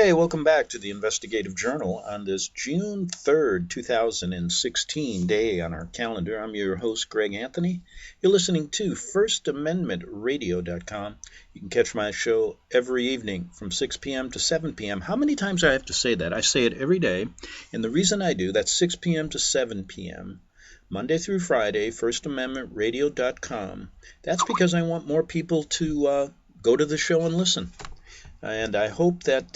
Okay, welcome back to the Investigative Journal on this June 3rd, 2016 day on our calendar. I'm your host, Greg Anthony. You're listening to FirstAmendmentRadio.com. You can catch my show every evening from 6 p.m. to 7 p.m. How many times do I have to say that? I say it every day, and the reason I do, that's 6 p.m. to 7 p.m., Monday through Friday, FirstAmendmentRadio.com. That's because I want more people to go to the show and listen. And I hope that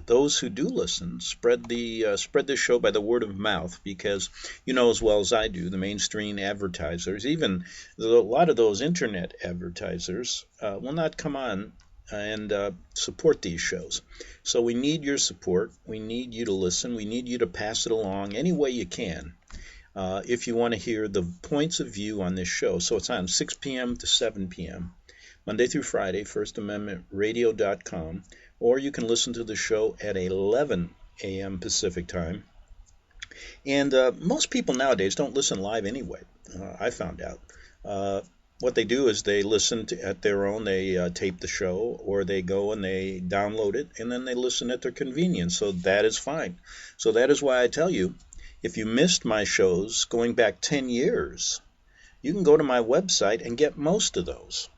those who do listen spread this show by the word of mouth, because you know as well as I do, the mainstream advertisers, even a lot of those internet advertisers, will not come on and support these shows. So we need your support. We need you to listen. We need you to pass it along any way you can if you want to hear the points of view on this show. So it's on 6 p.m. to 7 p.m. Monday through Friday, FirstAmendmentRadio.com, or you can listen to the show at 11 a.m. Pacific time. And most people nowadays don't listen live anyway, I found out. What they do is they listen at their own, they tape the show, or they go and they download it, and then they listen at their convenience, so that is fine. So that is why I tell you, if you missed my shows going back 10 years, you can go to my website and get most of those.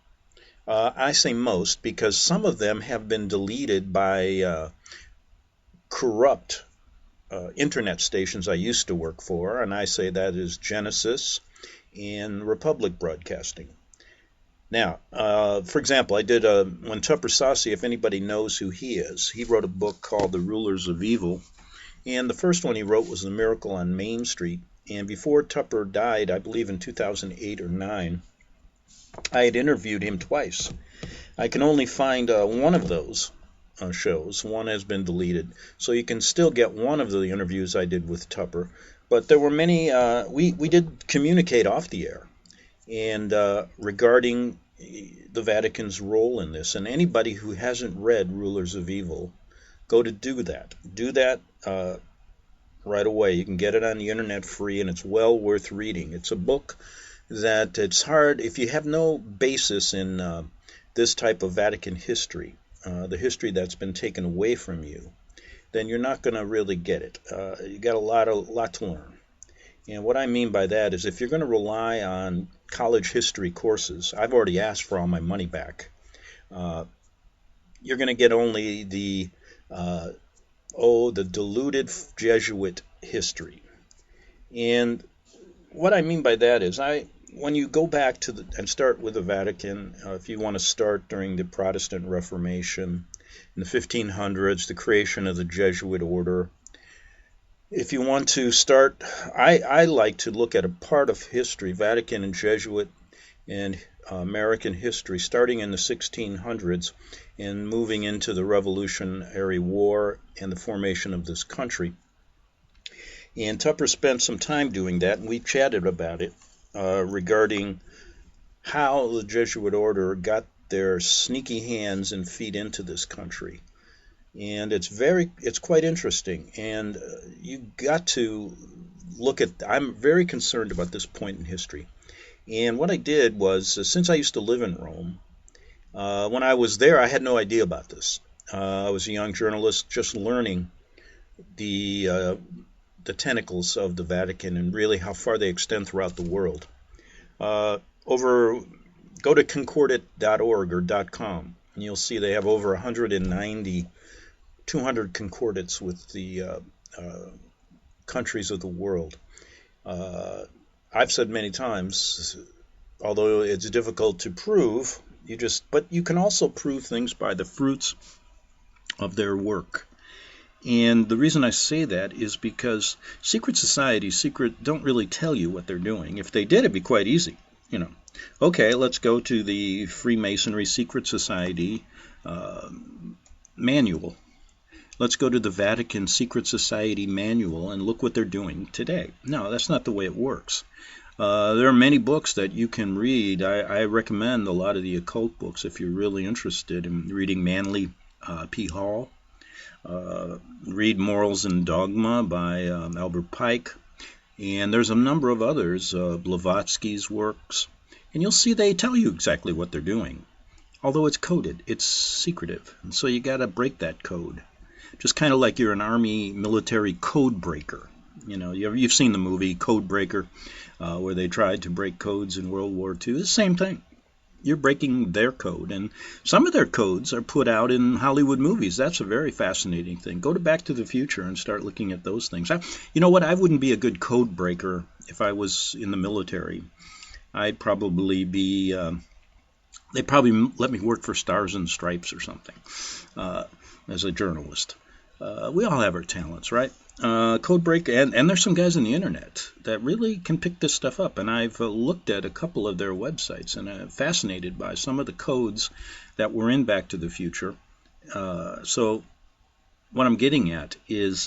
I say most because some of them have been deleted by corrupt internet stations I used to work for, and I say that is Genesis and Republic Broadcasting. Now, for example, I did when Tupper Saucy, if anybody knows who he is, he wrote a book called The Rulers of Evil, and the first one he wrote was The Miracle on Main Street, and before Tupper died, I believe in 2008 or 9, I had interviewed him twice. I can only find one of those shows. One has been deleted. So you can still get one of the interviews I did with Tupper. But there were many, we did communicate off the air and regarding the Vatican's role in this. And anybody who hasn't read Rulers of Evil, go to do that. Do that right away. You can get it on the internet free, and it's well worth reading. It's a book that it's hard, if you have no basis in this type of Vatican history, the history that's been taken away from you, then you're not going to really get it. You got a lot to learn. And what I mean by that is if you're going to rely on college history courses, I've already asked for all my money back. You're going to get only the diluted Jesuit history. And what I mean by that is when you go back to and start with the Vatican, if you want to start during the Protestant Reformation in the 1500s, the creation of the Jesuit order, if you want to start, I like to look at a part of history, Vatican and Jesuit and American history, starting in the 1600s and moving into the Revolutionary War and the formation of this country. And Tupper spent some time doing that, and we chatted about it. Regarding how the Jesuit order got their sneaky hands and feet into this country. And it's quite interesting. And you got to look at, I'm very concerned about this point in history. And what I did was, since I used to live in Rome, when I was there, I had no idea about this. I was a young journalist just learning the tentacles of the Vatican and really how far they extend throughout the world. Go to concordat.org or .com, and you'll see they have over 200 concordats with the countries of the world. I've said many times, although it's difficult to prove, but you can also prove things by the fruits of their work. And the reason I say that is because secret societies don't really tell you what they're doing. If they did, it'd be quite easy. Okay, let's go to the Freemasonry Secret Society manual. Let's go to the Vatican Secret Society manual and look what they're doing today. No, that's not the way it works. There are many books that you can read. I recommend a lot of the occult books if you're really interested in reading Manly P. Hall. Read Morals and Dogma by Albert Pike, and there's a number of others, Blavatsky's works, and you'll see they tell you exactly what they're doing. Although it's coded, it's secretive, and so you got to break that code. just kind of like you're an Army military code breaker. You've seen the movie Code Breaker, where they tried to break codes in World War II. It's the same thing. You're breaking their code, and some of their codes are put out in Hollywood movies. That's a very fascinating thing. Go to Back to the Future and start looking at those things. You know what? I wouldn't be a good code breaker if I was in the military. I'd probably be, they'd probably let me work for Stars and Stripes or something as a journalist. We all have our talents, right? Code breaker, and there's some guys on the internet that really can pick this stuff up, and I've looked at a couple of their websites, and I'm fascinated by some of the codes that were in Back to the Future. So what I'm getting at is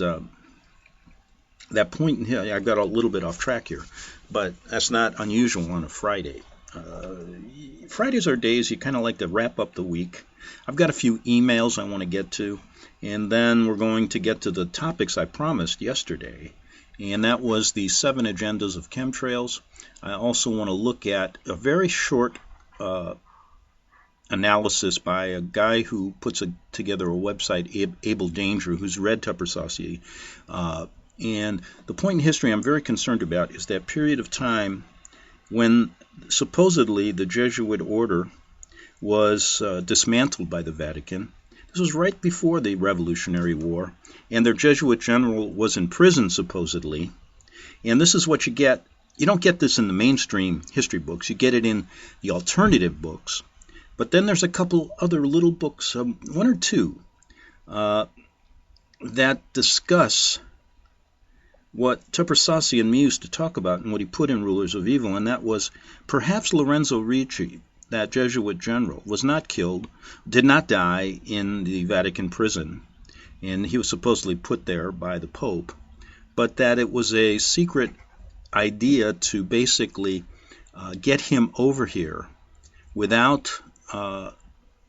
that point here. I got a little bit off track here, but that's not unusual on a Friday. Fridays are days you kind of like to wrap up the week. I've got a few emails I want to get to, and then we're going to get to the topics I promised yesterday, and that was the 7 agendas of chemtrails. I also want to look at a very short analysis by a guy who puts together a website, Abel Danger, who's read Tupper Saucier. And the point in history I'm very concerned about is that period of time when supposedly the Jesuit order was dismantled by the Vatican. This was right before the Revolutionary War, and their Jesuit general was in prison, supposedly. And this is what you get. You don't get this in the mainstream history books. You get it in the alternative books. But then there's a couple other little books, one or two, that discuss what Tupper Saucier and me used to talk about and what he put in Rulers of Evil, and that was perhaps Lorenzo Ricci, that Jesuit general, was not killed, did not die in the Vatican prison, and he was supposedly put there by the Pope, but that it was a secret idea to basically get him over here without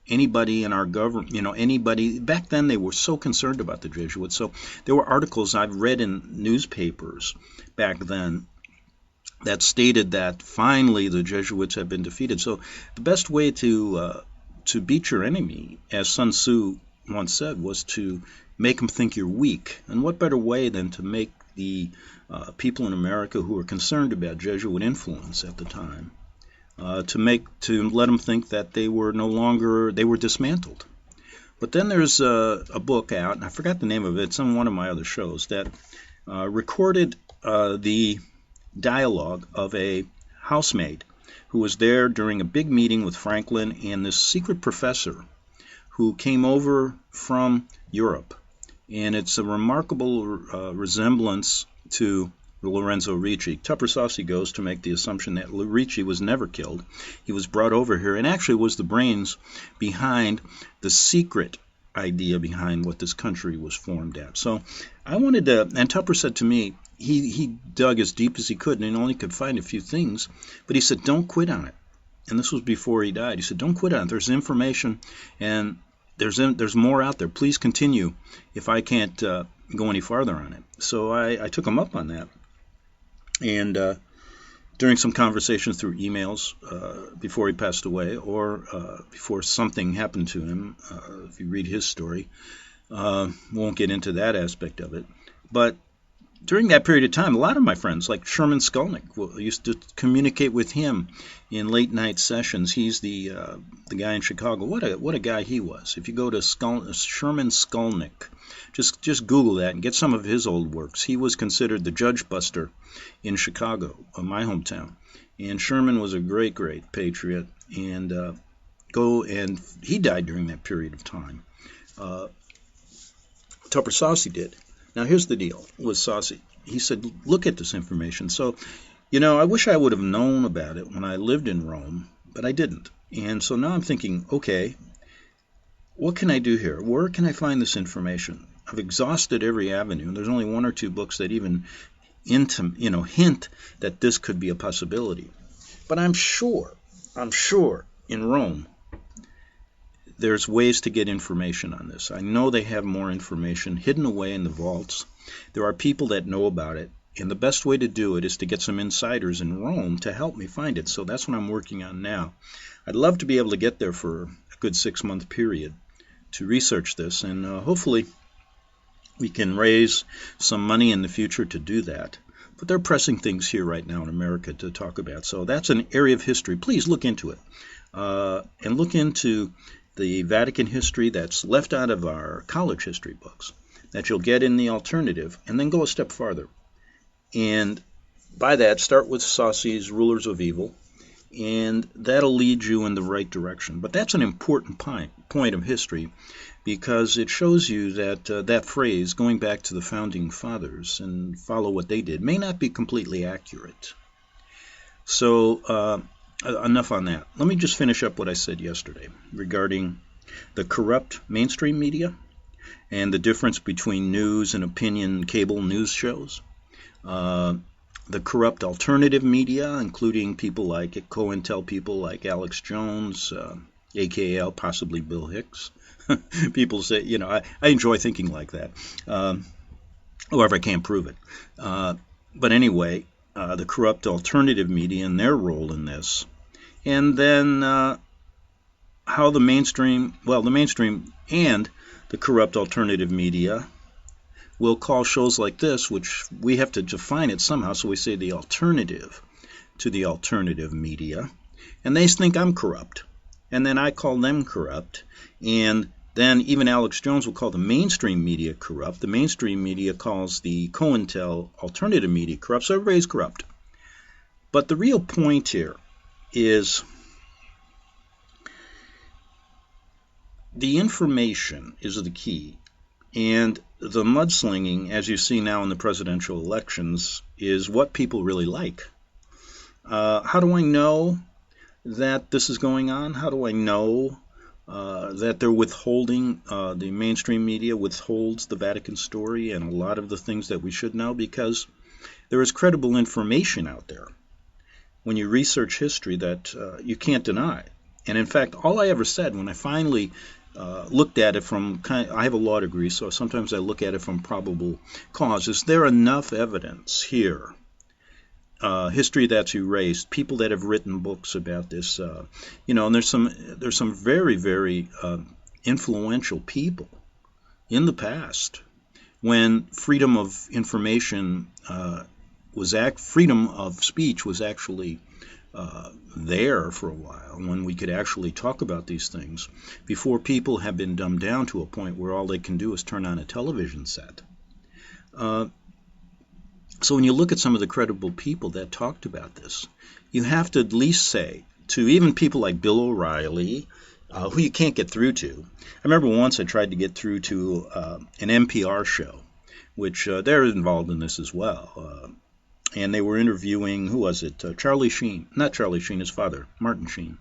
anybody in our government, anybody. Back then they were so concerned about the Jesuits. So there were articles I've read in newspapers back then that stated that finally the Jesuits had been defeated. So the best way to beat your enemy, as Sun Tzu once said, was to make them think you're weak. And what better way than to make the people in America who were concerned about Jesuit influence at the time, to let them think that they were dismantled. But then there's a book out, and I forgot the name of it. It's on one of my other shows, that recorded the dialogue of a housemaid who was there during a big meeting with Franklin and this secret professor who came over from Europe. And it's a remarkable resemblance to Lorenzo Ricci. Tupper Saucier goes to make the assumption that Ricci was never killed. He was brought over here and actually was the brains behind the secret idea behind what this country was formed at. So I wanted to, and Tupper said to me, he dug as deep as he could and only could find a few things, but he said, don't quit on it. And this was before he died. He said, don't quit on it. There's information and there's more out there. Please continue if I can't go any farther on it. So I took him up on that. And during some conversations through emails before he passed away, or before something happened to him, if you read his story, won't get into that aspect of it. But during that period of time, a lot of my friends, like Sherman Skolnick, used to communicate with him in late night sessions. He's the guy in Chicago. What a guy he was! If you go to Sherman Skolnick, just Google that and get some of his old works. He was considered the Judge Buster in Chicago, my hometown. And Sherman was a great, great patriot. And he died during that period of time. Tupper Saucier did. Now, here's the deal with Saucier. He said, look at this information. So, I wish I would have known about it when I lived in Rome, but I didn't. And so now I'm thinking, okay, what can I do here? Where can I find this information? I've exhausted every avenue, and there's only one or two books that even hint that this could be a possibility. But I'm sure in Rome, there's ways to get information on this. I know they have more information hidden away in the vaults. There are people that know about it, and the best way to do it is to get some insiders in Rome to help me find it. So that's what I'm working on now. I'd love to be able to get there for a good 6-month period to research this, and hopefully We can raise some money in the future to do that. But there are pressing things here right now in America to talk about. So that's an area of history. Please look into it. And look into the Vatican history that's left out of our college history books that you'll get in the alternative, and then go a step farther. And by that, start with Saucy's Rulers of Evil, and that'll lead you in the right direction. But that's an important point of history, because it shows you that that phrase, going back to the founding fathers and follow what they did, may not be completely accurate. So enough on that. Let me just finish up what I said yesterday regarding the corrupt mainstream media and the difference between news and opinion cable news shows. The corrupt alternative media, including people like COINTEL people like Alex Jones, AKL, possibly Bill Hicks. People say, I enjoy thinking like that. However, I can't prove it. But anyway, the corrupt alternative media and their role in this. And then how the mainstream and the corrupt alternative media will call shows like this, which we have to define it somehow, so we say the alternative to the alternative media, and they think I'm corrupt, and then I call them corrupt, and then even Alex Jones will call the mainstream media corrupt. The mainstream media calls the COINTEL alternative media corrupt, so everybody's corrupt. But the real point here is the information is the key. And the mudslinging, as you see now in the presidential elections, is what people really like. How do I know that this is going on? How do I know that they're withholding, the mainstream media withholds the Vatican story and a lot of the things that we should know? Because there is credible information out there when you research history that you can't deny. And in fact, all I ever said when I finally looked at it from I have a law degree, so sometimes I look at it from probable cause. Is there enough evidence here? History that's erased, people that have written books about this, and there's some very, very influential people in the past when freedom of information freedom of speech was actually there for a while, when we could actually talk about these things before people have been dumbed down to a point where all they can do is turn on a television set. So when you look at some of the credible people that talked about this, you have to at least say to even people like Bill O'Reilly, who you can't get through to. I remember once I tried to get through to an NPR show, which they're involved in this as well. And they were interviewing, who was it? Charlie Sheen. Not Charlie Sheen, his father, Martin Sheen,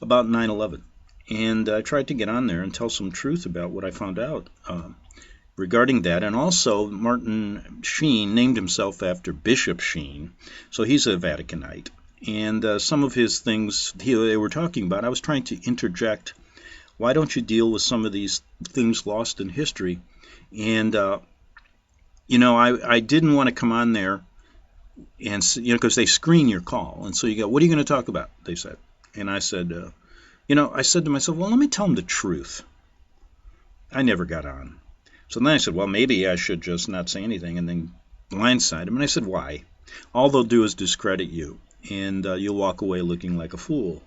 about 9/11. And I tried to get on there and tell some truth about what I found out regarding that. And also, Martin Sheen named himself after Bishop Sheen, so he's a Vaticanite. And some of his things they were talking about, I was trying to interject, why don't you deal with some of these things lost in history? And, I didn't want to come on there and because they screen your call, and so you go, what are you going to talk about? They said, and I said, I said to myself, well, let me tell them the truth. I never got on. So then I said, well, maybe I should just not say anything and then blindside them. And I said, why? All they'll do is discredit you, and you'll walk away looking like a fool.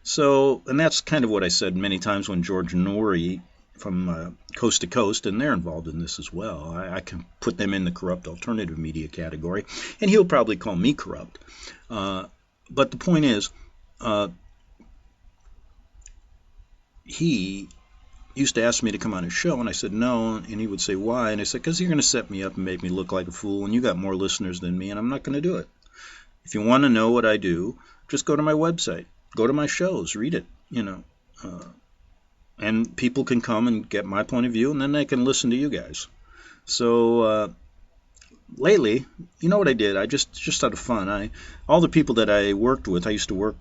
So, and that's kind of what I said many times when George Norrie from Coast to Coast, and they're involved in this as well. I can put them in the corrupt alternative media category, and he'll probably call me corrupt. But the point is, he used to ask me to come on his show, and I said no, and he would say, why? And I said, because you're going to set me up and make me look like a fool, and you got more listeners than me, and I'm not going to do it. If you want to know what I do, just go to my website, go to my shows, read it, and people can come and get my point of view, and then they can listen to you guys. So lately, you know what I did? I just out of fun, all the people that I worked with, I used to work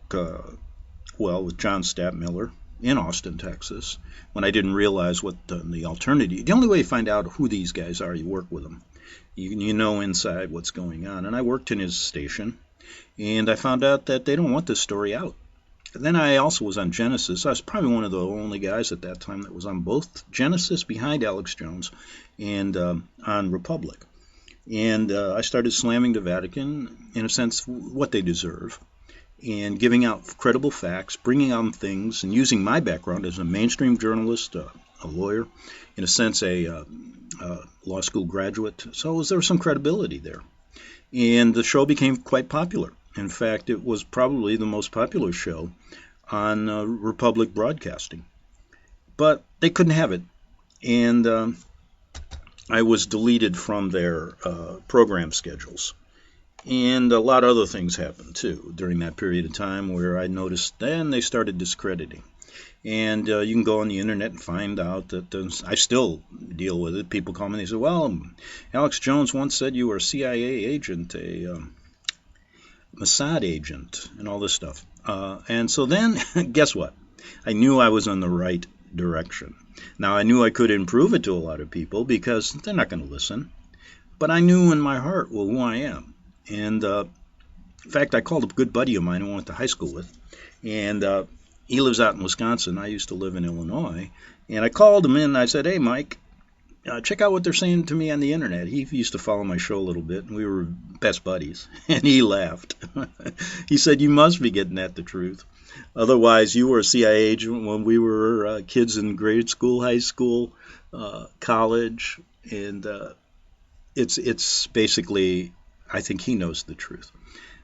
with John Stadtmiller in Austin, Texas, when I didn't realize what the alternative. The only way you find out who these guys are, you work with them. You know inside what's going on. And I worked in his station, and I found out that they don't want this story out. Then I also was on Genesis. I was probably one of the only guys at that time that was on both Genesis behind Alex Jones and on Republic. And I started slamming the Vatican, in a sense, what they deserve, and giving out credible facts, bringing on things, and using my background as a mainstream journalist, a lawyer, in a sense, a law school graduate. So there was some credibility there. And the show became quite popular. In fact, it was probably the most popular show on Republic Broadcasting. But they couldn't have it. And I was deleted from their program schedules. And a lot of other things happened, too, during that period of time where I noticed then they started discrediting. And you can go on the internet and find out that I still deal with it. People call me and they say, well, Alex Jones once said you were a CIA agent, a Mossad agent, and all this stuff. And so then, guess what? I knew I was on the right direction. Now, I knew I could improve it to a lot of people because they're not going to listen. But I knew in my heart, well, who I am. And in fact, I called a good buddy of mine who I went to high school with. And he lives out in Wisconsin. I used to live in Illinois. And I called him in and I said, hey, Mike, check out what they're saying to me on the internet. He used to follow my show a little bit, and we were best buddies. And he laughed. He said, you must be getting at the truth. Otherwise, you were a CIA agent when we were kids in grade school, high school, college. And it's basically, I think he knows the truth.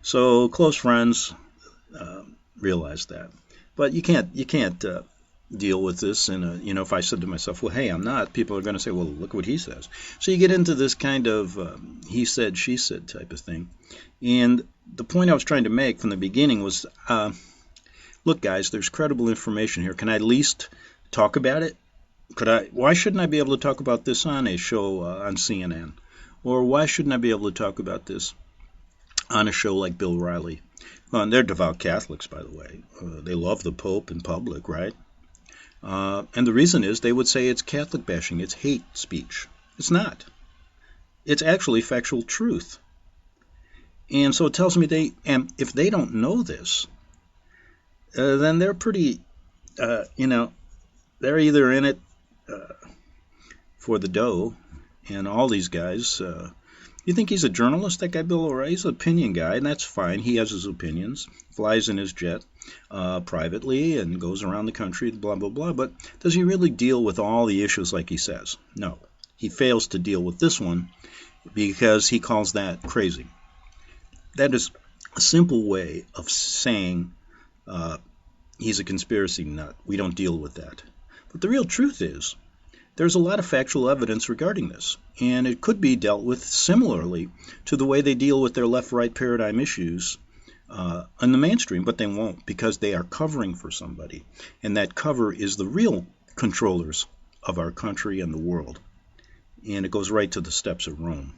So close friends realize that. But you can't deal with this. And if I said to myself, well, hey, I'm not, people are going to say, well, look what he says. So you get into this kind of he said, she said type of thing. And the point I was trying to make from the beginning was, look, guys, there's credible information here. Can I at least talk about it? Why shouldn't I be able to talk about this on a show on CNN? Or why shouldn't I be able to talk about this on a show like Bill Riley? Well, and they're devout Catholics, by the way. They love the Pope in public, right? And the reason is they would say it's Catholic bashing, it's hate speech. It's not. It's actually factual truth. And so it tells me and if they don't know this, then they're pretty, they're either in it for the dough, and all these guys, you think he's a journalist, that guy Bill O'Reilly? He's an opinion guy, and that's fine. He has his opinions, flies in his jet privately and goes around the country, blah, blah, blah. But does he really deal with all the issues like he says? No. He fails to deal with this one because he calls that crazy. That is a simple way of saying he's a conspiracy nut. We don't deal with that. But the real truth is, there's a lot of factual evidence regarding this, and it could be dealt with similarly to the way they deal with their left-right paradigm issues in the mainstream, but they won't because they are covering for somebody, and that cover is the real controllers of our country and the world, and it goes right to the steps of Rome.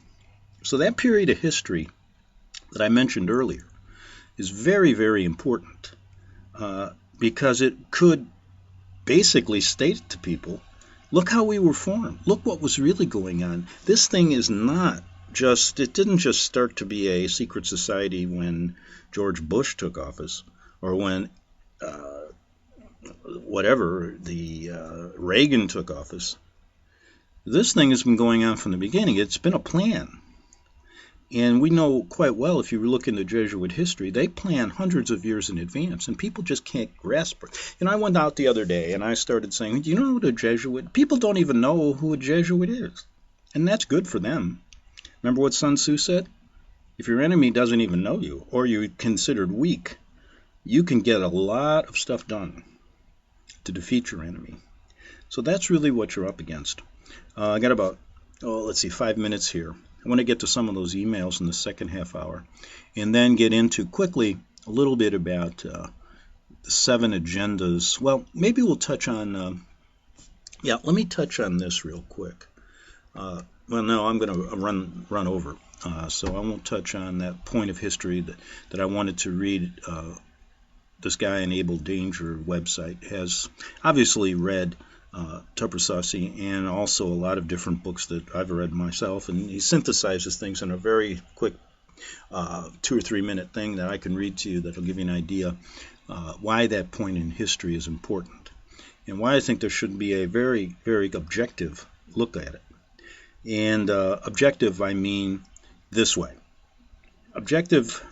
So that period of history that I mentioned earlier is very, very important because it could basically state to people, look how we were formed. Look what was really going on. This thing is not it didn't just start to be a secret society when George Bush took office or when Reagan took office. This thing has been going on from the beginning. It's been a plan. And we know quite well, if you look into Jesuit history, they plan hundreds of years in advance, and people just can't grasp it. I went out the other day, and I started saying, do you know what a Jesuit? People don't even know who a Jesuit is, and that's good for them. Remember what Sun Tzu said? If your enemy doesn't even know you, or you're considered weak, you can get a lot of stuff done to defeat your enemy. So that's really what you're up against. I got about, 5 minutes here. I want to get to some of those emails in the second half hour and then get into quickly a little bit about the 7 agendas. Well, maybe we'll touch on, let me touch on this real quick. I'm going to run over, so I won't touch on that point of history that I wanted to read. This guy on Able Danger website has obviously read Tupper Saucy and also a lot of different books that I've read myself, and he synthesizes things in a very quick 2 or 3 minute thing that I can read to you that'll give you an idea why that point in history is important, and why I think there should be a very, very objective look at it. And objective, I mean this way. Objective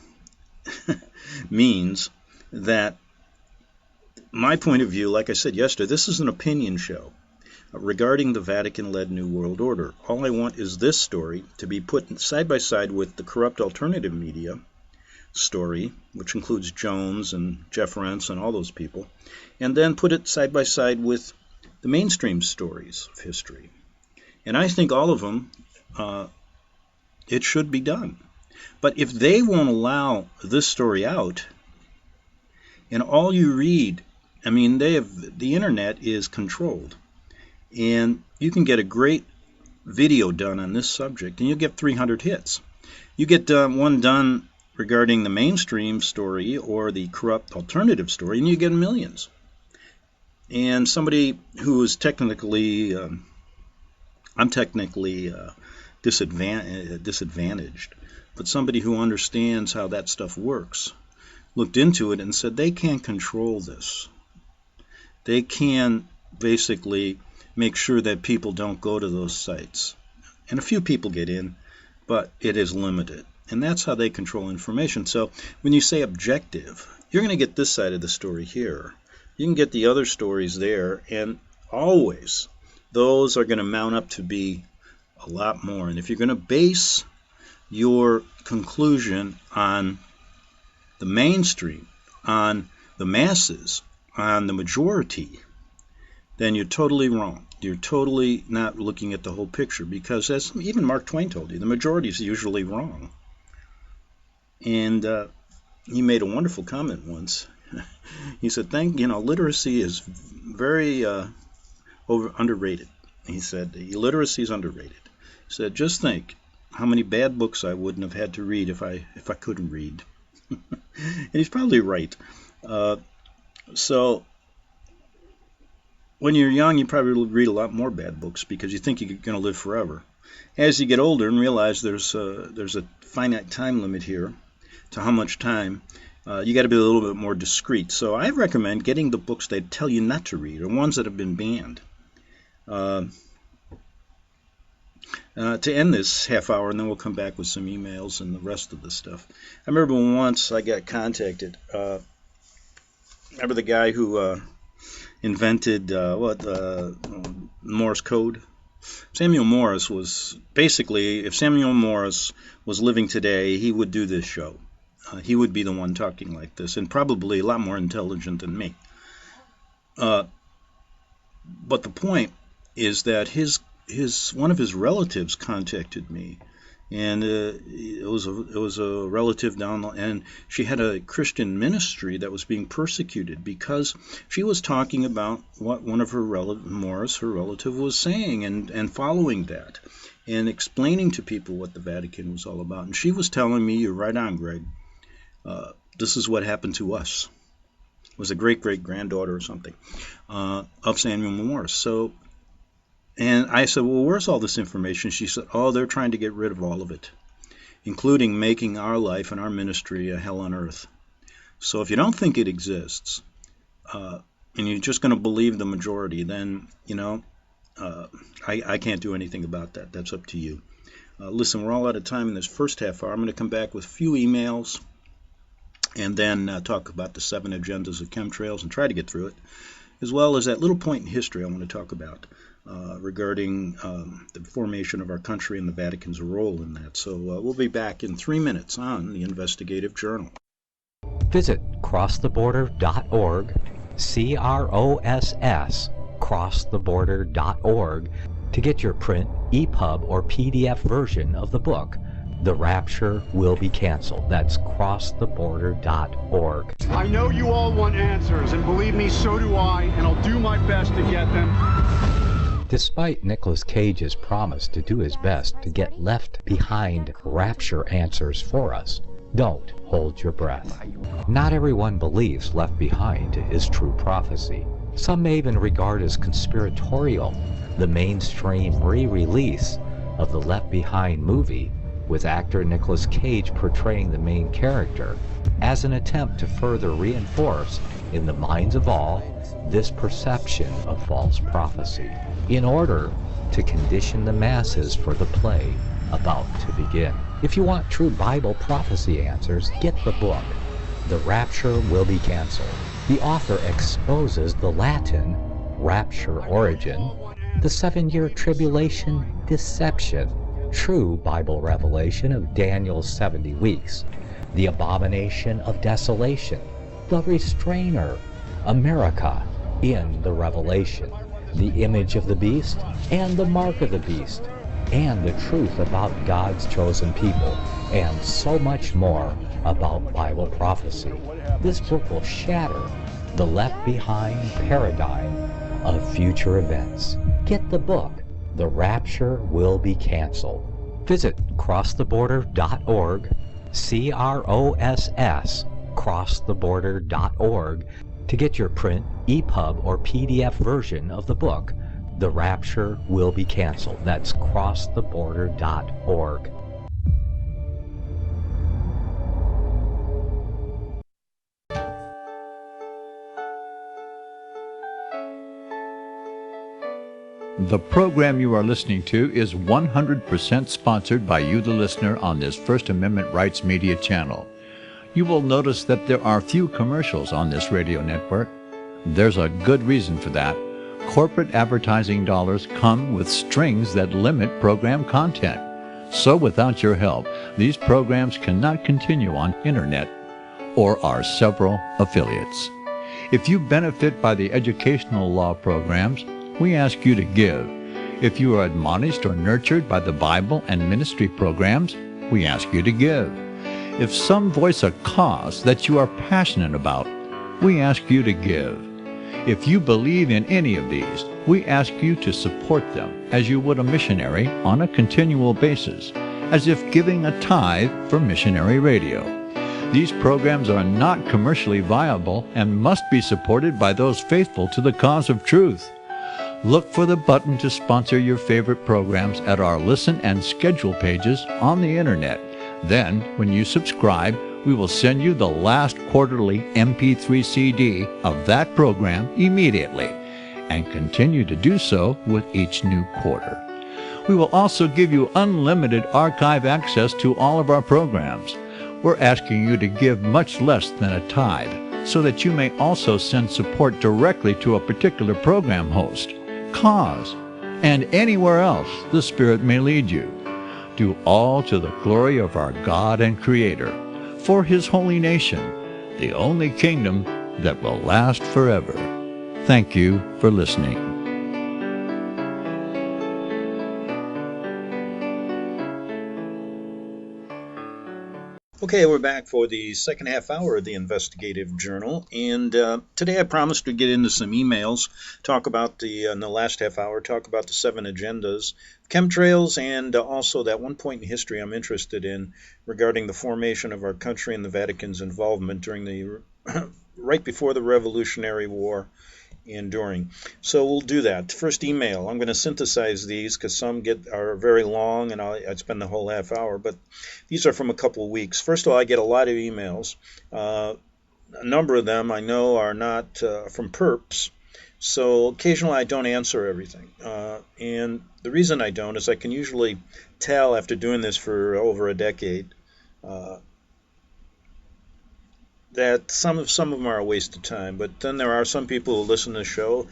means that my point of view, like I said yesterday, this is an opinion show regarding the Vatican-led New World Order. All I want is this story to be put side by side with the corrupt alternative media story, which includes Jones and Jeff Rentz and all those people, and then put it side by side with the mainstream stories of history. And I think all of them, it should be done. But if they won't allow this story out, and all you read, I mean, the internet is controlled, and you can get a great video done on this subject, and you'll get 300 hits. You get one done regarding the mainstream story or the corrupt alternative story, and you get millions. And somebody who is technically, I'm technically disadvantaged, but somebody who understands how that stuff works, looked into it and said they can't control this. They can basically make sure that people don't go to those sites. And a few people get in, but it is limited. And that's how they control information. So when you say objective, you're going to get this side of the story here. You can get the other stories there, and always those are going to mount up to be a lot more. And if you're going to base your conclusion on the mainstream, on the masses, on the majority, then you're totally wrong. You're totally not looking at the whole picture, because as even Mark Twain told you, the majority is usually wrong. And he made a wonderful comment once. He said, literacy is very underrated. He said, literacy is underrated. He said, just think how many bad books I wouldn't have had to read if I couldn't read. And he's probably right. So when you're young, you probably read a lot more bad books because you think you're going to live forever. As you get older and realize there's a finite time limit here to how much time, you got to be a little bit more discreet. So I recommend getting the books that tell you not to read, or ones that have been banned. To end this half hour, and then we'll come back with some emails and the rest of the stuff. I remember once I got contacted. Remember the guy who invented Morse code? Samuel Morse was basically, if Samuel Morse was living today, he would do this show. He would be the one talking like this, and probably a lot more intelligent than me. But the point is that one of his relatives contacted me, and it was a relative down, and she had a Christian ministry that was being persecuted because she was talking about what one of her relative was saying, and following that, and explaining to people what the Vatican was all about. And she was telling me, "You're right on, Greg. This is what happened to us." It was a great-great-granddaughter or something of Samuel Morse. So. And I said, well, where's all this information? She said, they're trying to get rid of all of it, including making our life and our ministry a hell on earth. So if you don't think it exists, and you're just going to believe the majority, then, I can't do anything about that. That's up to you. Listen, we're all out of time in this first half hour. I'm going to come back with a few emails and then talk about the 7 agendas of chemtrails and try to get through it, as well as that little point in history I want to talk about. Regarding the formation of our country and the Vatican's role in that. So we'll be back in 3 minutes on the Investigative Journal. Visit crosstheborder.org, CROSS, crosstheborder.org, to get your print, EPUB, or PDF version of the book, The Rapture Will Be Canceled. That's crosstheborder.org. I know you all want answers, and believe me, so do I, and I'll do my best to get them. Despite Nicolas Cage's promise to do his best to get left behind rapture answers for us, don't hold your breath. Not everyone believes Left Behind is true prophecy. Some may even regard as conspiratorial the mainstream re-release of the Left Behind movie, with actor Nicolas Cage portraying the main character, as an attempt to further reinforce in the minds of all this perception of false prophecy, in order to condition the masses for the play about to begin. If you want true Bible prophecy answers, get the book, The Rapture Will Be Canceled. The author exposes the Latin rapture origin, the 7-year tribulation deception, true Bible revelation of Daniel's 70 weeks, the abomination of desolation, the restrainer, America in the Revelation, the image of the beast and the mark of the beast, and the truth about God's chosen people, and so much more about Bible prophecy. This book will shatter the left behind paradigm of future events. Get the book, The Rapture Will Be Canceled. Visit crosstheborder.org, CROSS, crosstheborder.org, to get your print, EPUB, or PDF version of the book, The Rapture Will Be Canceled. That's crosstheborder.org. The program you are listening to is 100% sponsored by you, the listener, on this First Amendment Rights Media channel. You will notice that there are few commercials on this radio network. There's a good reason for that. Corporate advertising dollars come with strings that limit program content. So without your help, these programs cannot continue on internet or our several affiliates. If you benefit by the educational law programs, we ask you to give. If you are admonished or nurtured by the Bible and ministry programs, we ask you to give. If some voice a cause that you are passionate about, we ask you to give. If you believe in any of these, we ask you to support them as you would a missionary on a continual basis, as if giving a tithe for missionary radio. These programs are not commercially viable and must be supported by those faithful to the cause of truth. Look for the button to sponsor your favorite programs at our listen and schedule pages on the internet. Then, when you subscribe, we will send you the last quarterly MP3 CD of that program immediately, and continue to do so with each new quarter. We will also give you unlimited archive access to all of our programs. We're asking you to give much less than a tithe, so that you may also send support directly to a particular program host, cause, and anywhere else the Spirit may lead you. Do all to the glory of our God and Creator, for His holy nation, the only kingdom that will last forever. Thank you for listening. Okay, we're back for the second half hour of the Investigative Journal, and today I promised to get into some emails, talk about in the last half hour, talk about the 7 agendas, chemtrails, and also that one point in history I'm interested in regarding the formation of our country and the Vatican's involvement during the right before the Revolutionary War and during. So we'll do that. First email. I'm going to synthesize these because some are very long and I'd spend the whole half hour, but these are from a couple of weeks. First of all, I get a lot of emails. A number of them I know are not from perps, so occasionally I don't answer everything. And the reason I don't is I can usually tell after doing this for over a decade that some of them are a waste of time, but then there are some people who listen to the show.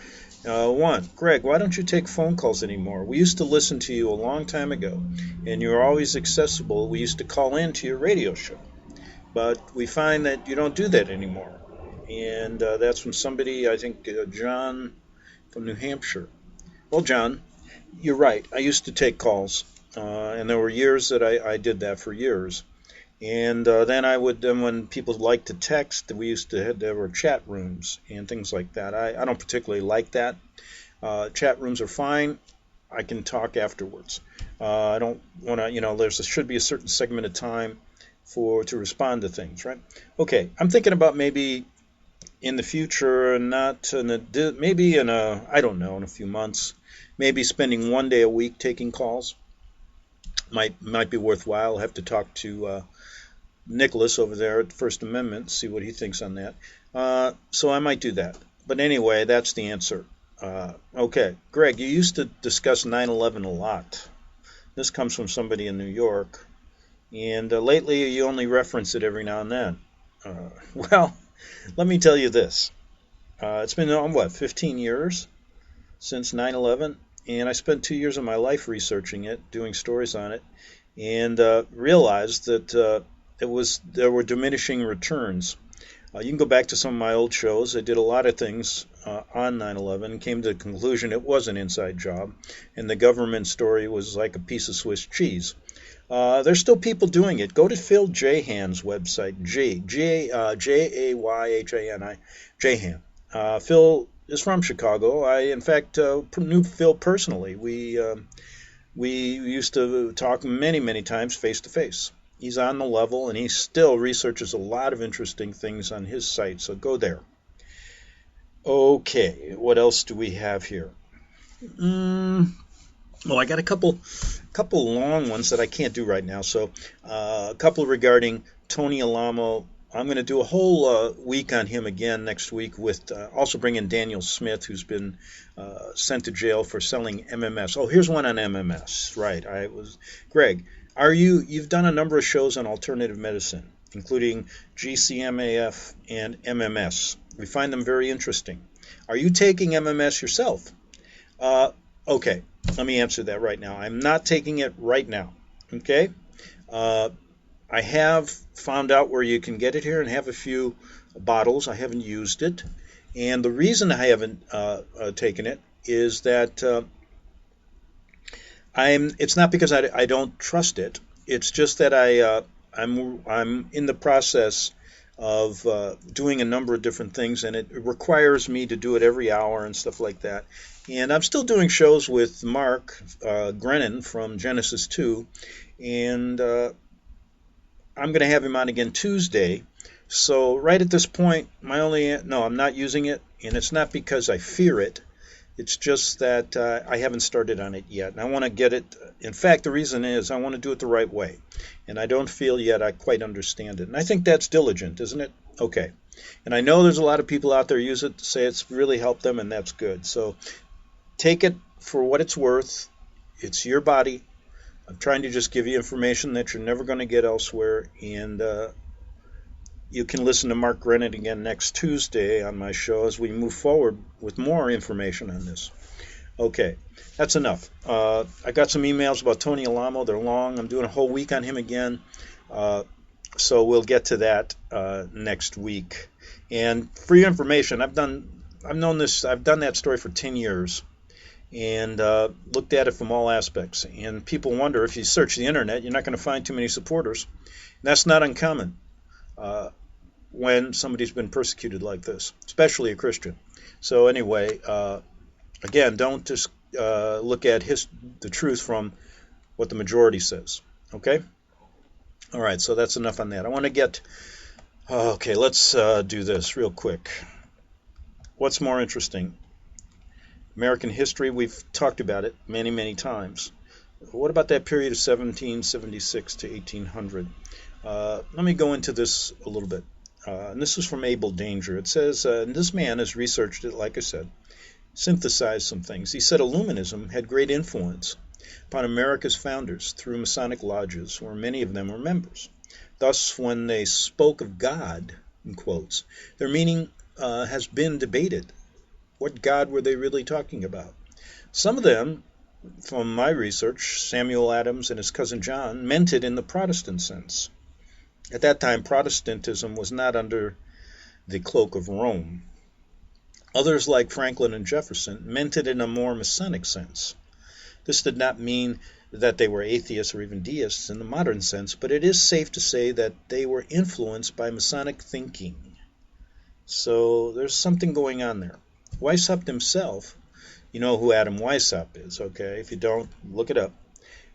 One, Greg, why don't you take phone calls anymore? We used to listen to you a long time ago, and you were always accessible. We used to call in to your radio show, but we find that you don't do that anymore. And that's from somebody, I think, John from New Hampshire. Well, John, you're right. I used to take calls, and there were years that I did that for years. And then when people like to text, there were chat rooms and things like that. I don't particularly like that. Chat rooms are fine. I can talk afterwards. I don't want to, there should be a certain segment of time to respond to things, right? Okay, I'm thinking about maybe in the future, maybe in in a few months, maybe spending one day a week taking calls. Might be worthwhile. I'll have to talk to Nicholas over there at First Amendment, see what he thinks on that. So I might do that. But anyway, that's the answer. Okay, Greg, you used to discuss 9/11 a lot. This comes from somebody in New York. And lately you only reference it every now and then. Well, let me tell you this. It's been, 15 years since 9/11, and I spent 2 years of my life researching it, doing stories on it, and realized that there were diminishing returns. You can go back to some of my old shows. I did a lot of things on 9/11 and came to the conclusion it was an inside job, and the government story was like a piece of Swiss cheese. There's still people doing it. Go to Phil Jahan's website, Jayhani, Jahan. Phil is from Chicago. I, in fact, knew Phil personally. We used to talk many, many times face to face. He's on the level, and he still researches a lot of interesting things on his site, so go there. Okay, what else do we have here? Well, I got a couple long ones that I can't do right now. So a couple regarding Tony Alamo. I'm going to do a whole week on him again next week with also bring in Daniel Smith, who's been sent to jail for selling MMS. Oh, here's one on MMS. Right. Greg, you've done a number of shows on alternative medicine, including GCMAF and MMS. We find them very interesting. Are you taking MMS yourself? Okay, let me answer that right now. I'm not taking it right now, okay? I have found out where you can get it here and have a few bottles. I haven't used it. And the reason I haven't taken it is that it's not because I don't trust it. It's just that I'm in the process of doing a number of different things, and it requires me to do it every hour and stuff like that. And I'm still doing shows with Mark Grennan from Genesis 2, and I'm going to have him on again Tuesday. So right at this point, I'm not using it, and it's not because I fear it. It's just that I haven't started on it yet, and I want to get it. In fact, the reason is I want to do it the right way, and I don't feel yet I quite understand it. And I think that's diligent, isn't it? Okay. And I know there's a lot of people out there use it to say it's really helped them, and that's good. So take it for what it's worth. It's your body. I'm trying to just give you information that you're never going to get elsewhere, and you can listen to Mark Grennan again next Tuesday on my show as we move forward with more information on this. Okay, that's enough. I got some emails about Tony Alamo. They're long. I'm doing a whole week on him again. So we'll get to that next week. And for your information, I've done that story for 10 years and looked at it from all aspects. And people wonder, if you search the internet, you're not going to find too many supporters. And that's not uncommon when somebody's been persecuted like this, especially a Christian. So anyway, again, don't just look at the truth from what the majority says. Okay? All right, so that's enough on that. I want to get... Okay, let's do this real quick. What's more interesting? American history, we've talked about it many, many times. What about that period of 1776 to 1800? Let me go into this a little bit. And this is from Abel Danger. It says, and this man has researched it, like I said, synthesized some things. He said Illuminism had great influence upon America's founders through Masonic lodges, where many of them were members. Thus, when they spoke of God, in quotes, their meaning has been debated. What God were they really talking about? Some of them, from my research, Samuel Adams and his cousin John, meant it in the Protestant sense. At that time, Protestantism was not under the cloak of Rome. Others, like Franklin and Jefferson, meant it in a more Masonic sense. This did not mean that they were atheists or even deists in the modern sense, but it is safe to say that they were influenced by Masonic thinking. So there's something going on there. Weishaupt himself, you know who Adam Weishaupt is, okay? If you don't, look it up.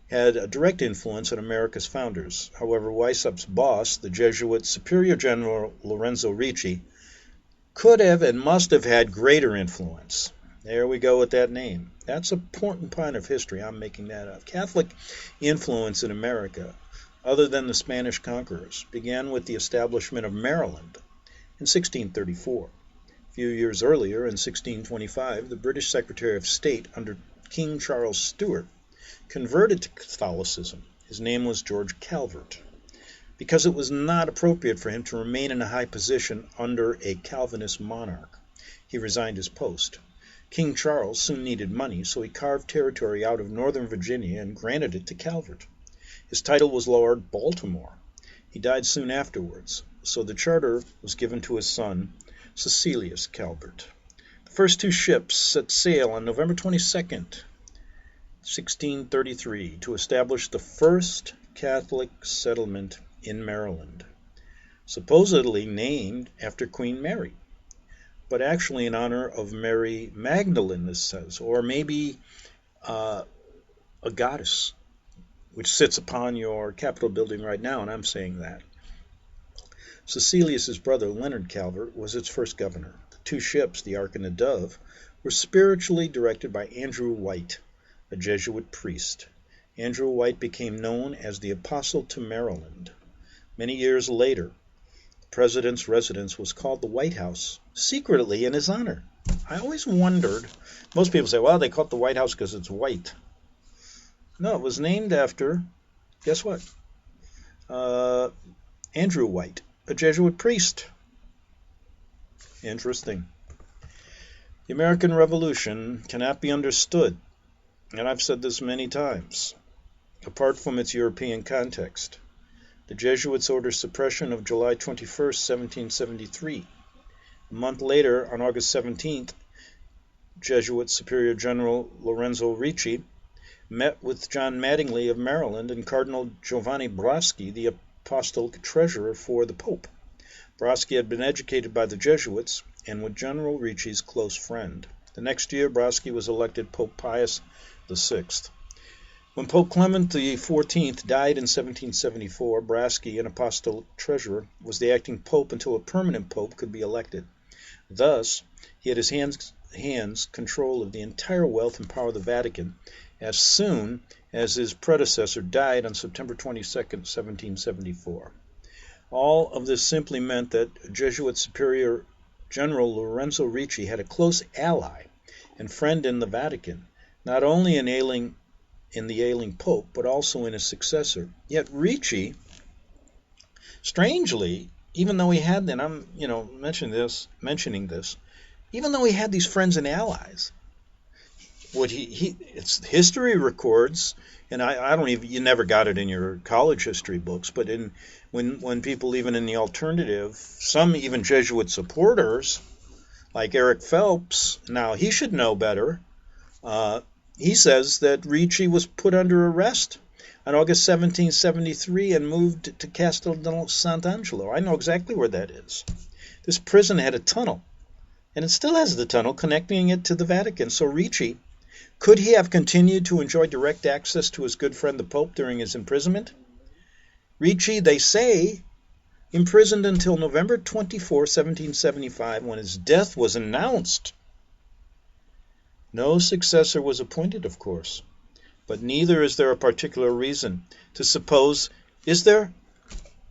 Had a direct influence on America's founders. However, Weishaupt's boss, the Jesuit Superior General Lorenzo Ricci, could have and must have had greater influence. There we go with that name. That's an important part of history. I'm making that up. Catholic influence in America other than the Spanish conquerors, began with the establishment of Maryland in 1634. A few years earlier, in 1625, the British Secretary of State under King Charles Stuart converted to Catholicism. His name was George Calvert, because it was not appropriate for him to remain in a high position under a Calvinist monarch. He resigned his post. King Charles soon needed money, so he carved territory out of northern Virginia and granted it to Calvert. His title was Lord Baltimore. He died soon afterwards, so the charter was given to his son, Cecilius Calvert. The first two ships set sail on November 22nd, 1633, to establish the first Catholic settlement in Maryland, supposedly named after Queen Mary, but actually in honor of Mary Magdalene, this says, or maybe a goddess, which sits upon your Capitol building right now, and I'm saying that. Cecilius's brother, Leonard Calvert, was its first governor. The two ships, the Ark and the Dove, were spiritually directed by Andrew White, a Jesuit priest. Andrew White became known as the Apostle to Maryland. Many years later, the president's residence was called the White House, secretly in his honor. I always wondered, most people say, well, they call it the White House because it's white. No, it was named after, guess what? Andrew White, a Jesuit priest. Interesting. The American Revolution cannot be understood, and I've said this many times, apart from its European context. The Jesuits ordered suppression of July 21st, 1773. A month later, on August 17th, Jesuit Superior General Lorenzo Ricci met with John Mattingly of Maryland and Cardinal Giovanni Braschi, the apostolic treasurer for the Pope. Braschi had been educated by the Jesuits and was General Ricci's close friend. The next year, Braschi was elected Pope Pius VI. When Pope Clement XIV died in 1774, Braschi, an apostolic treasurer, was the acting pope until a permanent pope could be elected. Thus, he had his hands control of the entire wealth and power of the Vatican as soon as his predecessor died on September 22, 1774. All of this simply meant that Jesuit Superior General Lorenzo Ricci had a close ally and friend in the Vatican, not only in the ailing Pope, but also in his successor. Yet Ricci, strangely, even though he had, and I'm mentioning this, even though he had these friends and allies, it's history records, and I don't even, you never got it in your college history books, but when people even in the alternative, some even Jesuit supporters, like Eric Phelps, now he should know better. He says that Ricci was put under arrest on August 1773 and moved to Castel Sant'Angelo. I know exactly where that is. This prison had a tunnel, and it still has the tunnel connecting it to the Vatican. So Ricci, could he have continued to enjoy direct access to his good friend the Pope during his imprisonment? Ricci, they say, imprisoned until November 24, 1775, when his death was announced. No successor was appointed, of course, but neither is there a particular reason to suppose, is there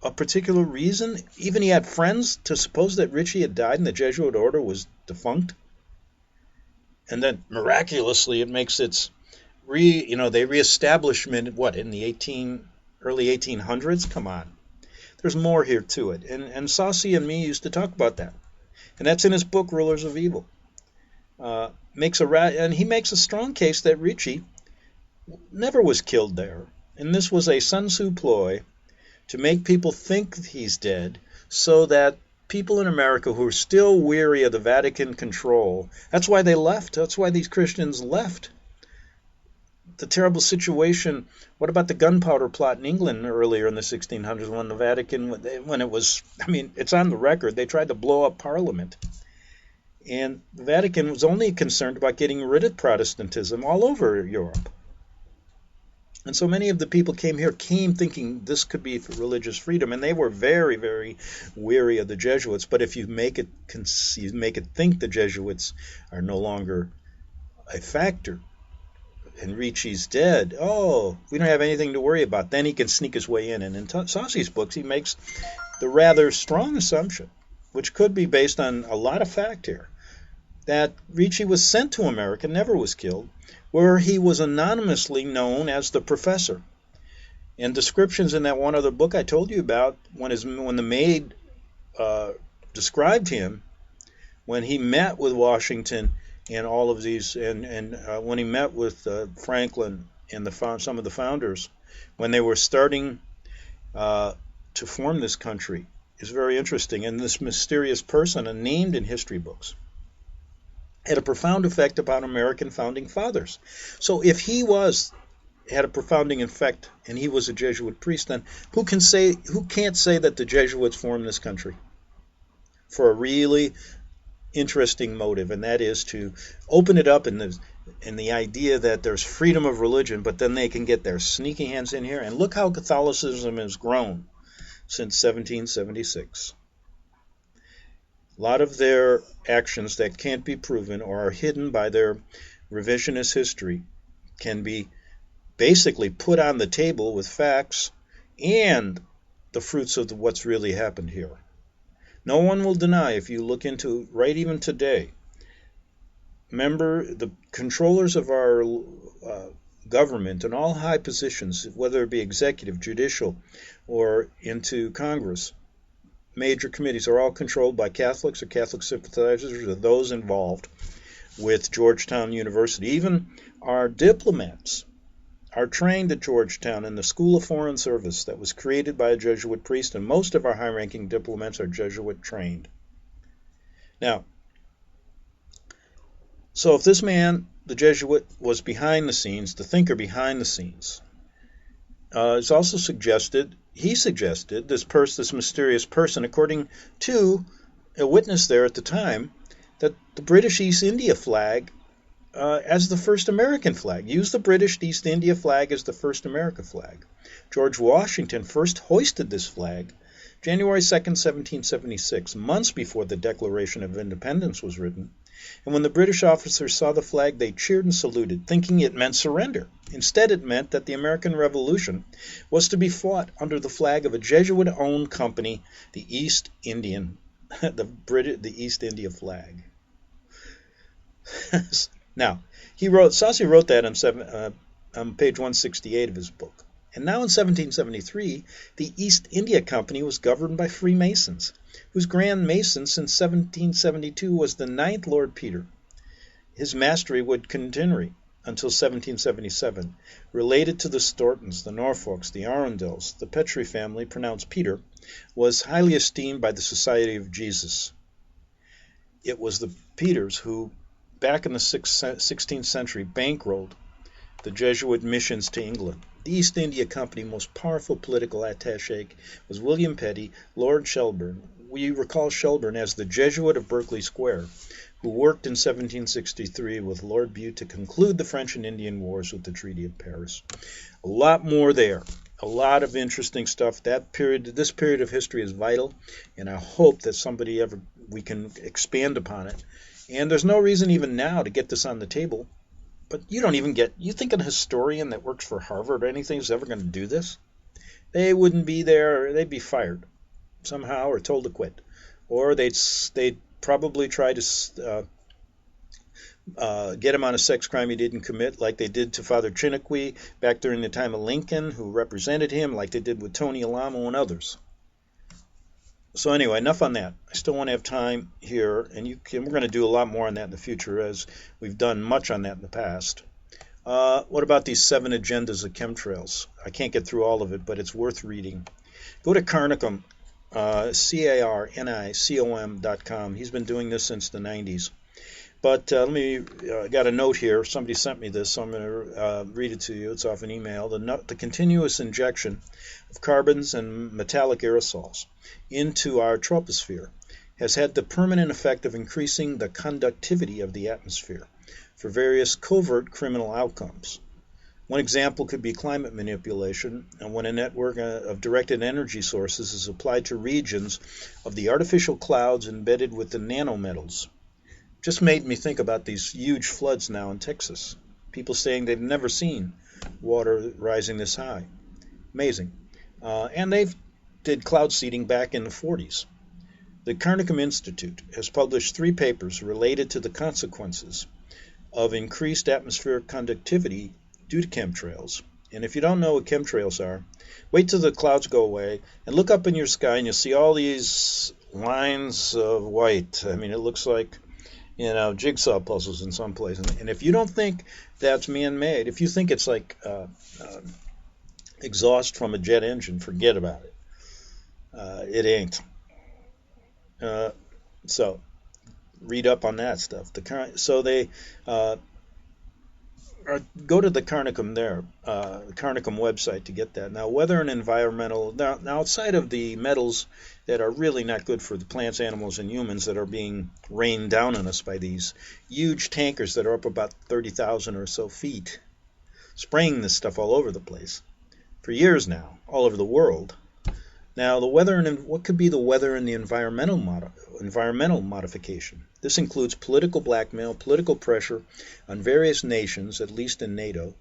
a particular reason, even he had friends, to suppose that Ricci had died and the Jesuit order was defunct? And then miraculously it makes its reestablishment, in the early 1800s? Come on. There's more here to it. And Saucy and me used to talk about that. And that's in his book, Rulers of Evil. And he makes a strong case that Ricci never was killed there. And this was a Sun Tzu ploy to make people think he's dead so that people in America who are still weary of the Vatican control, that's why they left. That's why these Christians left. The terrible situation, what about the gunpowder plot in England earlier in the 1600s when the Vatican, when it was, it's on the record, they tried to blow up Parliament. And the Vatican was only concerned about getting rid of Protestantism all over Europe. And so many of the people came thinking this could be for religious freedom, and they were very, very weary of the Jesuits. But if you make it think the Jesuits are no longer a factor, and Ricci's dead. Oh, we don't have anything to worry about. Then he can sneak his way in. And in Saucy's books, he makes the rather strong assumption, which could be based on a lot of fact here, that Ricci was sent to America, never was killed, where he was anonymously known as the professor. And descriptions in that one other book I told you about, when the maid described him, when he met with Washington and all of these, and when he met with Franklin and some of the founders, when they were starting to form this country, is very interesting. And this mysterious person, named in history books, had a profound effect upon American founding fathers. So if he had a profound effect and he was a Jesuit priest, then who can't say that the Jesuits formed this country? For a really interesting motive, and that is to open it up in the idea that there's freedom of religion, but then they can get their sneaky hands in here. And look how Catholicism has grown since 1776. A lot of their actions that can't be proven or are hidden by their revisionist history can be basically put on the table with facts and the fruits of what's really happened here. No one will deny, if you look into right even today, remember the controllers of our government in all high positions, whether it be executive, judicial, or into Congress, major committees, are all controlled by Catholics or Catholic sympathizers or those involved with Georgetown University. Even our diplomats are trained at Georgetown in the School of Foreign Service that was created by a Jesuit priest, and most of our high-ranking diplomats are Jesuit trained. Now, so if this man, the Jesuit, was behind the scenes, the thinker behind the scenes, it's also suggested, this mysterious person, according to a witness there at the time, that the British East India flag as the first American flag. Use the British East India flag as the first American flag. George Washington first hoisted this flag January 2nd, 1776, months before the Declaration of Independence was written. And when the British officers saw the flag, they cheered and saluted, thinking it meant surrender. Instead, it meant that the American Revolution was to be fought under the flag of a Jesuit-owned company, the East Indian, the East India flag. Now, Saucy wrote that on page 168 of his book. And now in 1773, the East India Company was governed by Freemasons, whose Grand Mason since 1772 was the 9th Lord Peter. His mastery would continue until 1777. Related to the Stortons, the Norfolks, the Arundels, the Petrie family, pronounced Peter, was highly esteemed by the Society of Jesus. It was the Peters who, back in the 16th century, bankrolled the Jesuit missions to England. The East India Company most powerful political attaché was William Petty, Lord Shelburne. We recall Shelburne as the Jesuit of Berkeley Square, who worked in 1763 with Lord Bute to conclude the French and Indian Wars with the Treaty of Paris. A lot more there. A lot of interesting stuff. This period of history is vital, and I hope that we can expand upon it. And there's no reason even now to get this on the table. But you think a historian that works for Harvard or anything is ever going to do this? They wouldn't be there, they'd be fired somehow or told to quit. Or they'd probably try to get him on a sex crime he didn't commit, like they did to Father Chiniquy back during the time of Lincoln, who represented him, like they did with Tony Alamo and others. So anyway, enough on that. I still want to have time here, and we're going to do a lot more on that in the future, as we've done much on that in the past. What about these 7 agendas of chemtrails? I can't get through all of it, but it's worth reading. Go to Carnicom, CARNICOM.com. He's been doing this since the 90s. But I got a note here. Somebody sent me this, so I'm going to read it to you. It's off an email. The continuous injection of carbons and metallic aerosols into our troposphere has had the permanent effect of increasing the conductivity of the atmosphere for various covert criminal outcomes. One example could be climate manipulation, and when a network of directed energy sources is applied to regions of the artificial clouds embedded with the nanometals. Just made me think about these huge floods now in Texas. People saying they've never seen water rising this high. Amazing. And they did cloud seeding back in the 40s. The Carnicom Institute has published 3 papers related to the consequences of increased atmospheric conductivity due to chemtrails. And if you don't know what chemtrails are, wait till the clouds go away and look up in your sky and you'll see all these lines of white. I mean, it looks like, jigsaw puzzles in some places. And if you don't think that's man-made, if you think it's like exhaust from a jet engine, forget about it. It ain't. So read up on that stuff. So they go to the Carnicom Carnicom website to get that. Now, weather and environmental. Now, outside of the metals that are really not good for the plants, animals, and humans that are being rained down on us by these huge tankers that are up about 30,000 or so feet, spraying this stuff all over the place for years now, all over the world. Now, the weather and what could be the weather and the environmental modification? This includes political blackmail, political pressure on various nations, at least in NATO,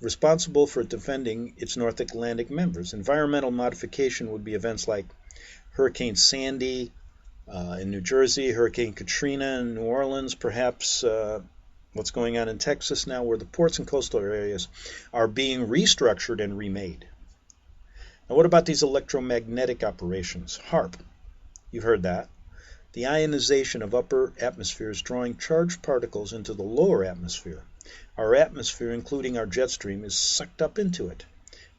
responsible for defending its North Atlantic members. Environmental modification would be events like Hurricane Sandy in New Jersey, Hurricane Katrina in New Orleans, perhaps what's going on in Texas now, where the ports and coastal areas are being restructured and remade. Now, what about these electromagnetic operations? HAARP, you've heard that. The ionization of upper atmospheres drawing charged particles into the lower atmosphere. Our atmosphere, including our jet stream, is sucked up into it.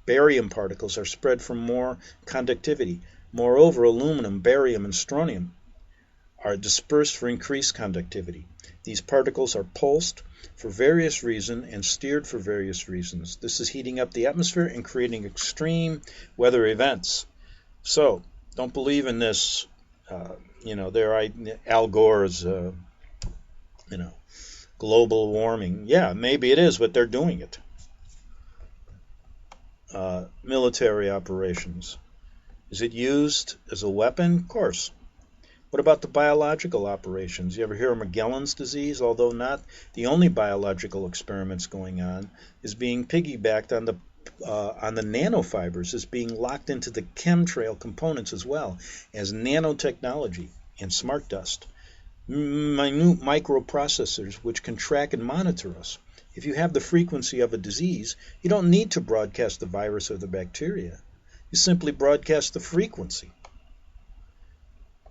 Barium particles are spread for more conductivity. Moreover, aluminum, barium, and strontium are dispersed for increased conductivity. These particles are pulsed for various reasons and steered for various reasons. This is heating up the atmosphere and creating extreme weather events. So, don't believe in this, Al Gore's, global warming. Yeah, maybe it is, but they're doing it. Military operations. Is it used as a weapon? Of course. What about the biological operations? You ever hear of Magellan's disease? Although not the only biological experiments going on, is being piggybacked on the nanofibers, is being locked into the chemtrail components as well as nanotechnology and smart dust, minute microprocessors which can track and monitor us. If you have the frequency of a disease, you don't need to broadcast the virus or the bacteria. You simply broadcast the frequency.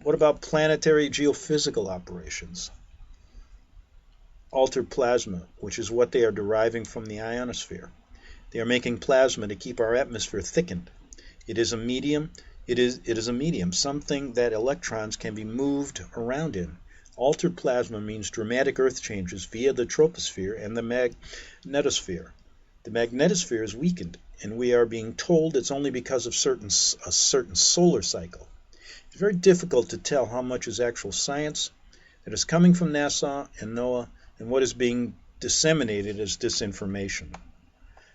What about planetary geophysical operations? Altered plasma, which is what they are deriving from the ionosphere. They are making plasma to keep our atmosphere thickened. It is a medium. It is a medium, something that electrons can be moved around in. Altered plasma means dramatic earth changes via the troposphere and the magnetosphere. The magnetosphere is weakened, and we are being told it's only because of a certain solar cycle. It's very difficult to tell how much is actual science that is coming from NASA and NOAA and what is being disseminated as disinformation.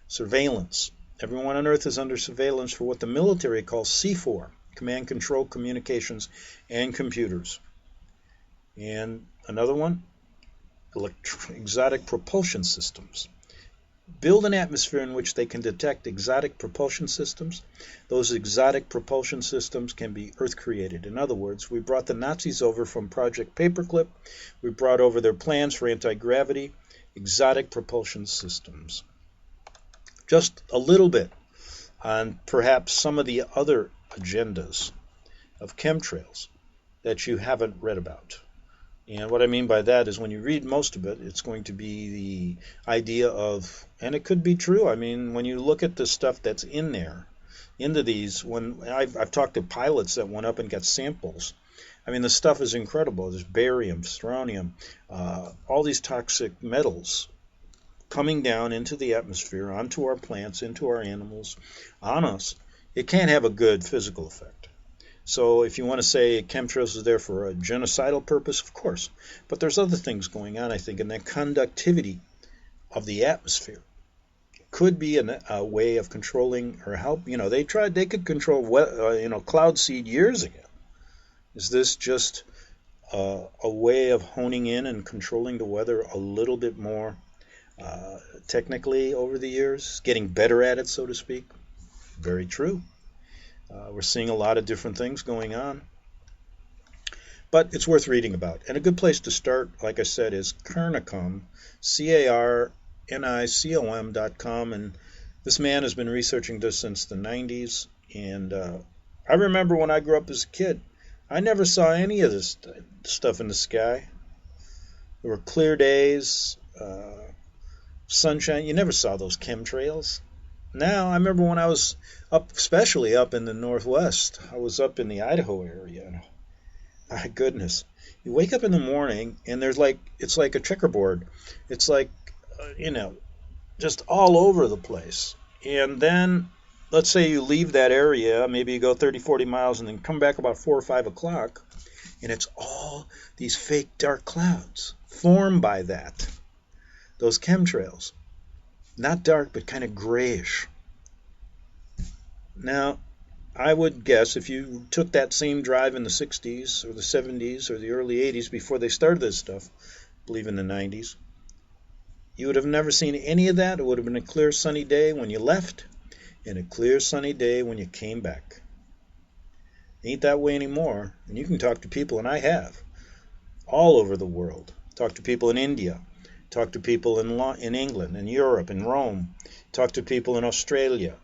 Surveillance. Everyone on Earth is under surveillance for what the military calls C4, command, control, communications, and computers. And another one, exotic propulsion systems. Build an atmosphere in which they can detect exotic propulsion systems. Those exotic propulsion systems can be Earth-created. In other words, we brought the Nazis over from Project Paperclip. We brought over their plans for anti-gravity, exotic propulsion systems. Just a little bit on perhaps some of the other agendas of chemtrails that you haven't read about. And what I mean by that is when you read most of it, it's going to be the idea of, and it could be true, I mean, when you look at the stuff that's in there, into these, when I've talked to pilots that went up and got samples, I mean, the stuff is incredible. There's barium, strontium, all these toxic metals coming down into the atmosphere, onto our plants, into our animals, on us. It can't have a good physical effect. So if you want to say chemtrails is there for a genocidal purpose, of course. But there's other things going on, I think, and that conductivity of the atmosphere could be a way of controlling or help. They could control cloud seed years ago. Is this just a way of honing in and controlling the weather a little bit more? technically over the years, getting better at it, so to speak. Very true. We're seeing a lot of different things going on. But it's worth reading about. And a good place to start, like I said, is Carnicom, CARNICOM.com. And this man has been researching this since the 90s. And I remember when I grew up as a kid, I never saw any of this stuff in the sky. There were clear days, sunshine. You never saw those chemtrails. Now, I remember when I was up, especially up in the Northwest, I was up in the Idaho area. My goodness. You wake up in the morning and it's like a checkerboard. It's like, just all over the place. And then, let's say you leave that area, maybe you go 30, 40 miles and then come back about 4 or 5 o'clock, and it's all these fake dark clouds formed by those chemtrails. Not dark, but kind of grayish. Now, I would guess if you took that same drive in the 60s or the 70s or the early 80s before they started this stuff, I believe in the 90s, you would have never seen any of that. It would have been a clear sunny day when you left and a clear sunny day when you came back. Ain't that way anymore. And you can talk to people, and I have, all over the world. Talk to people in India. Talk to people in England, in Europe, in Rome. Talk to people in Australia,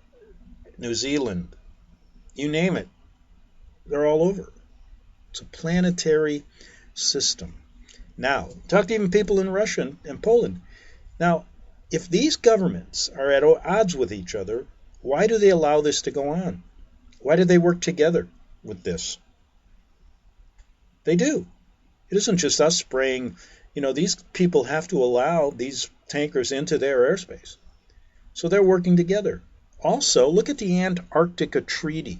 New Zealand. You name it, they're all over. It's a planetary system. Now, talk to even people in Russia and Poland. Now, if these governments are at odds with each other, why do they allow this to go on? Why do they work together with this? They do. It isn't just us spraying. These people have to allow these tankers into their airspace. So they're working together. Also, look at the Antarctica Treaty.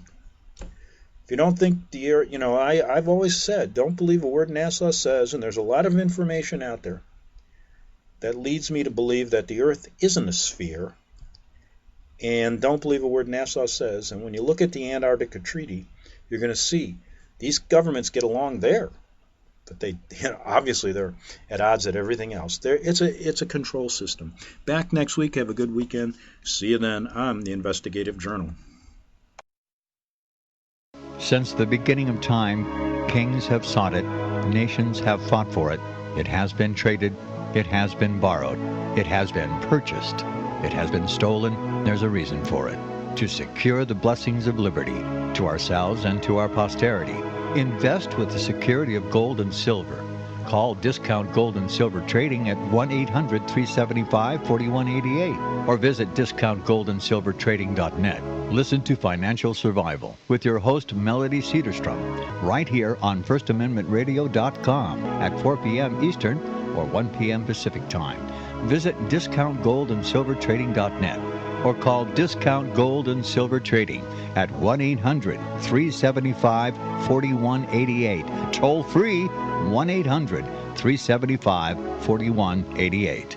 If you don't think I've always said, don't believe a word NASA says, and there's a lot of information out there that leads me to believe that the Earth isn't a sphere, and don't believe a word NASA says. And when you look at the Antarctica Treaty, you're going to see these governments get along there, but they obviously they're at odds at everything else. It's a control system. Back next week. Have a good weekend. See you then on the Investigative Journal. Since the beginning of time, kings have sought it, nations have fought for it. It has been traded, it has been borrowed, it has been purchased, it has been stolen. There's a reason for it. To secure the blessings of liberty to ourselves and to our posterity. Invest with the security of gold and silver. Call Discount Gold and Silver Trading at 1-800-375-4188 or visit discountgoldandsilvertrading.net. Listen to Financial Survival with your host Melody Cedarstrom right here on FirstAmendmentRadio.com at 4 p.m. Eastern or 1 p.m. Pacific Time. Visit discountgoldandsilvertrading.net or call Discount Gold and Silver Trading at 1-800-375-4188. Toll free 1-800-375-4188.